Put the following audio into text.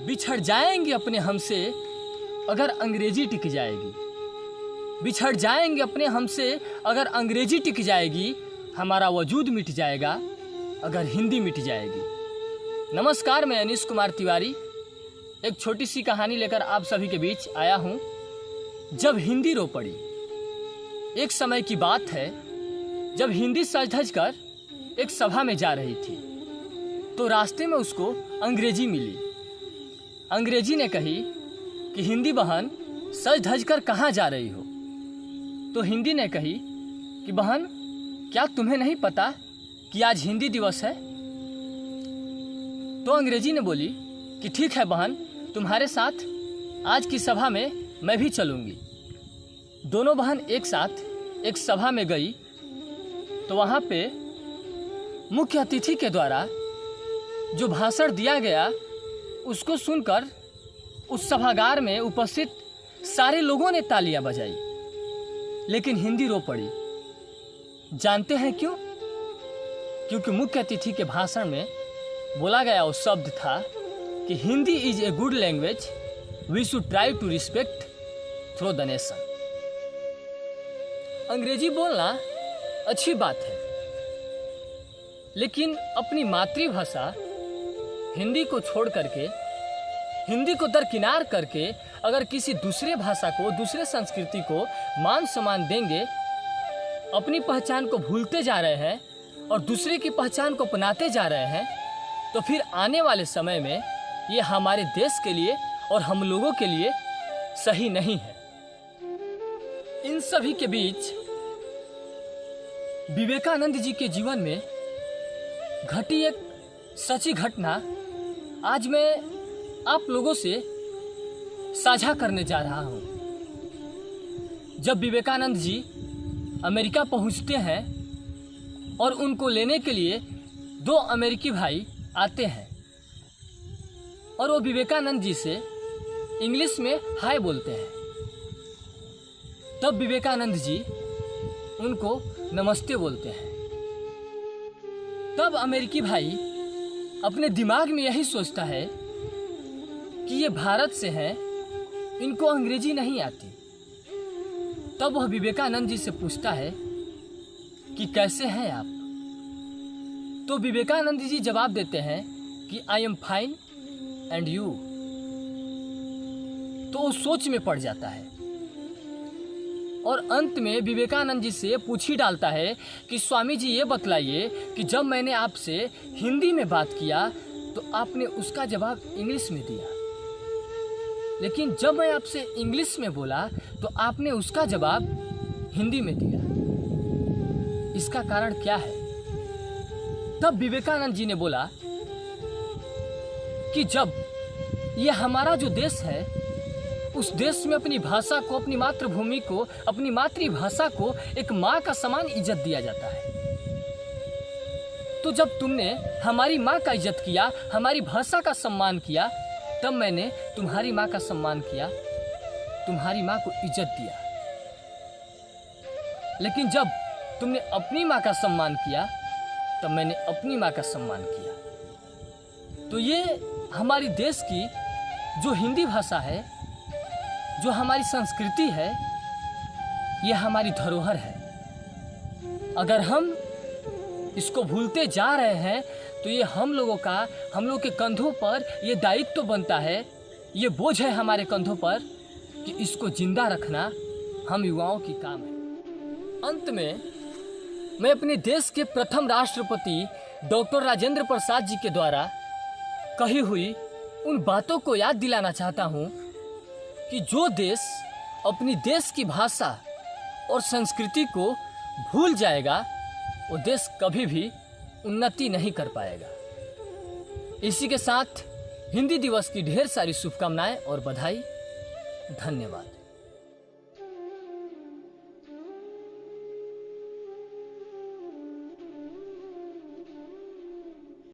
बिछड़ जाएंगे अपने हमसे अगर अंग्रेजी टिक जाएगी। बिछड़ जाएंगे अपने हमसे अगर अंग्रेजी टिक जाएगी। हमारा वजूद मिट जाएगा अगर हिंदी मिट जाएगी। नमस्कार, मैं अनीश कुमार तिवारी एक छोटी सी कहानी लेकर आप सभी के बीच आया हूँ। जब हिंदी रो पड़ी। एक समय की बात है जब हिंदी सज धज कर एक सभा में जा रही थी तो रास्ते में उसको अंग्रेजी मिली। अंग्रेजी ने कही कि हिंदी बहन सज धज कर कहाँ जा रही हो। तो हिंदी ने कही कि बहन, क्या तुम्हें नहीं पता कि आज हिंदी दिवस है। तो अंग्रेजी ने बोली कि ठीक है बहन, तुम्हारे साथ आज की सभा में मैं भी चलूँगी। दोनों बहन एक साथ एक सभा में गई तो वहाँ पे मुख्य अतिथि के द्वारा जो भाषण दिया गया उसको सुनकर उस सभागार में उपस्थित सारे लोगों ने तालियां बजाई, लेकिन हिंदी रो पड़ी। जानते हैं क्यों? क्योंकि मुख्य अतिथि के भाषण में बोला गया वो शब्द था कि Hindi is a good language, we should try to respect through the nation. अंग्रेजी बोलना अच्छी बात है, लेकिन अपनी मातृभाषा हिंदी को छोड़ करके, हिंदी को दरकिनार करके अगर किसी दूसरे भाषा को, दूसरे संस्कृति को मान सम्मान देंगे, अपनी पहचान को भूलते जा रहे हैं और दूसरे की पहचान को अपनाते जा रहे हैं, तो फिर आने वाले समय में ये हमारे देश के लिए और हम लोगों के लिए सही नहीं है। इन सभी के बीच विवेकानंद जी के जीवन में घटी एक सच्ची घटना आज मैं आप लोगों से साझा करने जा रहा हूं। जब विवेकानंद जी अमेरिका पहुंचते हैं और उनको लेने के लिए दो अमेरिकी भाई आते हैं और वो विवेकानंद जी से इंग्लिश में हाय बोलते हैं। तब विवेकानंद जी उनको नमस्ते बोलते हैं। तब अमेरिकी भाई अपने दिमाग में यही सोचता है कि ये भारत से हैं, इनको अंग्रेजी नहीं आती। तब वह विवेकानंद जी से पूछता है कि कैसे हैं आप। तो विवेकानंद जी जवाब देते हैं कि I am fine and you. तो वो सोच में पड़ जाता है और अंत में विवेकानंद जी से पूछ ही डालता है कि स्वामी जी ये बतलाइए कि जब मैंने आपसे हिंदी में बात किया तो आपने उसका जवाब इंग्लिश में दिया, लेकिन जब मैं आपसे इंग्लिश में बोला तो आपने उसका जवाब हिंदी में दिया। इसका कारण क्या है? तब विवेकानंद जी ने बोला कि जब ये हमारा जो देश है, उस देश में अपनी भाषा को, अपनी मातृभूमि को, अपनी मातृभाषा को एक माँ का समान इज्जत दिया जाता है। तो जब तुमने हमारी माँ का इज्जत किया, हमारी भाषा का सम्मान किया, तब मैंने तुम्हारी माँ का सम्मान किया, तुम्हारी माँ को इज्जत दिया। लेकिन जब तुमने अपनी माँ का सम्मान किया, तब मैंने अपनी माँ का सम्मान किया। तो ये हमारी देश की जो हिंदी भाषा है, जो हमारी संस्कृति है, ये हमारी धरोहर है। अगर हम इसको भूलते जा रहे हैं तो ये हम लोगों के कंधों पर ये दायित्व बनता है, ये बोझ है हमारे कंधों पर कि इसको जिंदा रखना हम युवाओं की काम है। अंत में मैं अपने देश के प्रथम राष्ट्रपति डॉक्टर राजेंद्र प्रसाद जी के द्वारा कही हुई उन बातों को याद दिलाना चाहता हूँ कि जो देश अपनी देश की भाषा और संस्कृति को भूल जाएगा, वो देश कभी भी उन्नति नहीं कर पाएगा। इसी के साथ हिंदी दिवस की ढेर सारी शुभकामनाएं और बधाई। धन्यवाद।